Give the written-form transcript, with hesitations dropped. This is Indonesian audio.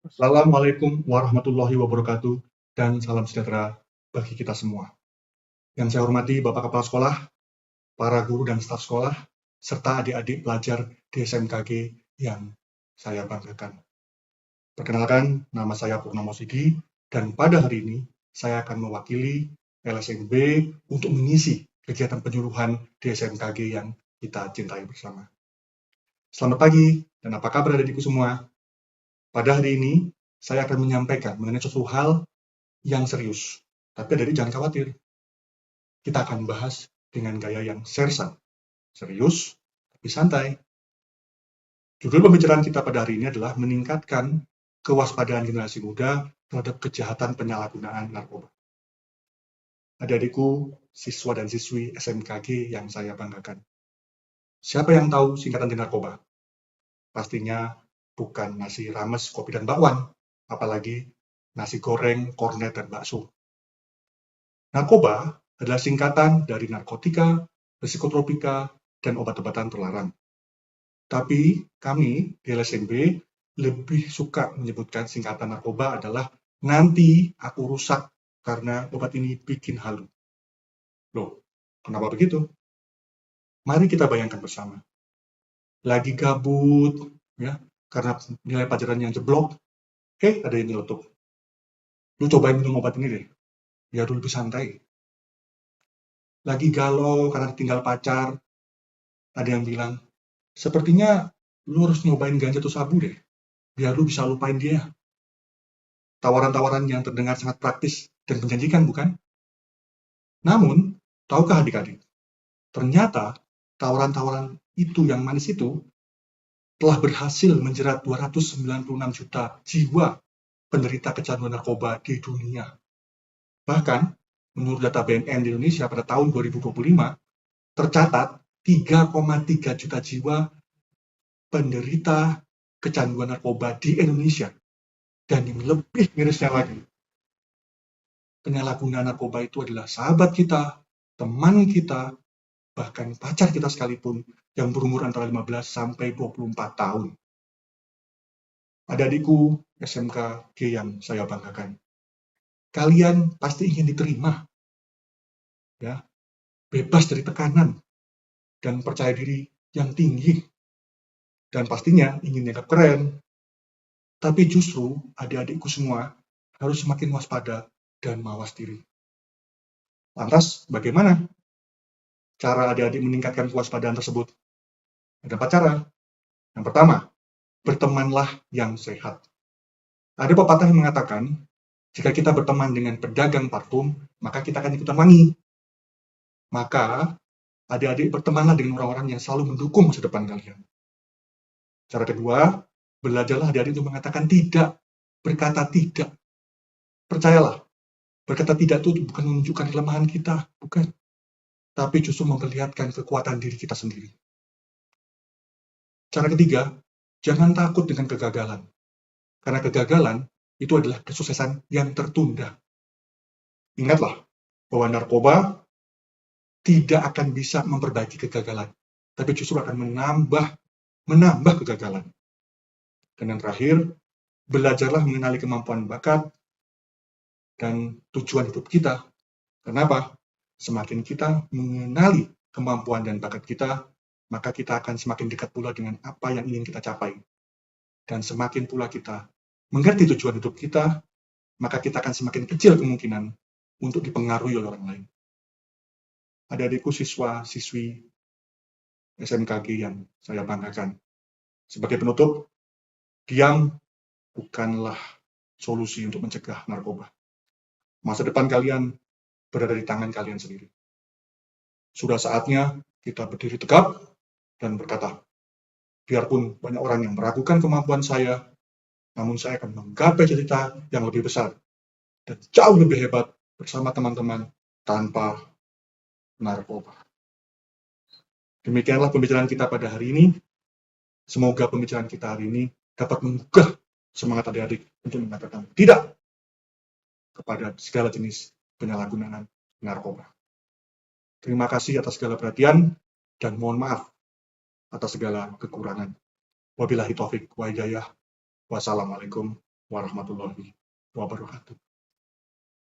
Assalamualaikum warahmatullahi wabarakatuh dan salam sejahtera bagi kita semua. Yang saya hormati Bapak Kepala Sekolah, para guru dan staf sekolah, serta adik-adik pelajar di SMKG yang saya banggakan. Perkenalkan, nama saya Purnomo Sidi, dan pada hari ini saya akan mewakili LSMB untuk mengisi kegiatan penyuluhan di SMKG yang kita cintai bersama. Selamat pagi, dan apa kabar adik-adikku semua? Pada hari ini, saya akan menyampaikan mengenai suatu hal yang serius. Tapi adik jangan khawatir. Kita akan bahas dengan gaya yang sersan. Serius, tapi santai. Judul pembicaraan kita pada hari ini adalah meningkatkan kewaspadaan generasi muda terhadap kejahatan penyalahgunaan narkoba. Adik-adikku, siswa dan siswi SMKG yang saya banggakan. Siapa yang tahu singkatan dari narkoba? Pastinya bukan nasi rames, kopi, dan bakwan. Apalagi nasi goreng, kornet, dan bakso. Narkoba adalah singkatan dari narkotika, psikotropika, dan obat-obatan terlarang. Tapi kami di LSMB lebih suka menyebutkan singkatan narkoba adalah nanti aku rusak karena obat ini bikin halu. Loh, kenapa begitu? Mari kita bayangkan bersama. Lagi gabut, ya, karena nilai pelajaran yang jeblok, ada yang nyelotok. Lu cobain minum obat ini deh, biar lu lebih santai. Lagi galau karena tinggal pacar, ada yang bilang, sepertinya lu harus nyobain ganja atau sabu deh, biar lu bisa lupain dia. Tawaran-tawaran yang terdengar sangat praktis dan menjanjikan, bukan? Namun, tahukah adik-adik, ternyata tawaran-tawaran itu yang manis itu telah berhasil menjerat 296 juta jiwa penderita kecanduan narkoba di dunia. Bahkan, menurut data BNN di Indonesia pada tahun 2025, tercatat 3,3 juta jiwa penderita kecanduan narkoba di Indonesia. Dan yang lebih mirisnya lagi, penyalahgunaan narkoba itu adalah sahabat kita, teman kita, bahkan pacar kita sekalipun yang berumur antara 15 sampai 24 tahun. Adik-adikku SMK G yang saya banggakan. Kalian pasti ingin diterima, ya, bebas dari tekanan dan percaya diri yang tinggi, dan pastinya ingin dianggap keren. Tapi justru adik-adikku semua harus semakin waspada dan mawas diri. Lantas, bagaimana cara adik-adik meningkatkan kewaspadaan tersebut? Ada 4 cara. Yang pertama, bertemanlah yang sehat. Ada pepatah yang mengatakan, jika kita berteman dengan pedagang parfum, maka kita akan ikutan wangi. Maka, adik-adik bertemanlah dengan orang-orang yang selalu mendukung masa depan kalian. Cara kedua, belajarlah adik-adik untuk mengatakan tidak, berkata tidak. Percayalah, berkata tidak itu bukan menunjukkan kelemahan kita, bukan. Tapi justru memperlihatkan kekuatan diri kita sendiri. Cara ketiga, jangan takut dengan kegagalan. Karena kegagalan itu adalah kesuksesan yang tertunda. Ingatlah bahwa narkoba tidak akan bisa memperbaiki kegagalan, tapi justru akan menambah kegagalan. Dan yang terakhir, belajarlah mengenali kemampuan bakat dan tujuan hidup kita. Kenapa? Semakin kita mengenali kemampuan dan bakat kita, maka kita akan semakin dekat pula dengan apa yang ingin kita capai. Dan semakin pula kita mengerti tujuan hidup kita, maka kita akan semakin kecil kemungkinan untuk dipengaruhi oleh orang lain. Adik-adikku siswa-siswi SMKG yang saya banggakan. Sebagai penutup, diam bukanlah solusi untuk mencegah narkoba. Masa depan kalian berada di tangan kalian sendiri. Sudah saatnya kita berdiri tegap dan berkata, biarpun banyak orang yang meragukan kemampuan saya, namun saya akan menggapai cita-cita yang lebih besar dan jauh lebih hebat bersama teman-teman tanpa narkoba. Demikianlah pembicaraan kita pada hari ini. Semoga pembicaraan kita hari ini dapat menggugah semangat adik-adik untuk mengatakan tidak kepada segala jenis penyalahgunaan narkoba. Terima kasih atas segala perhatian dan mohon maaf atas segala kekurangan. Wabillahi taufik wa hidayah. Wassalamualaikum warahmatullahi wabarakatuh.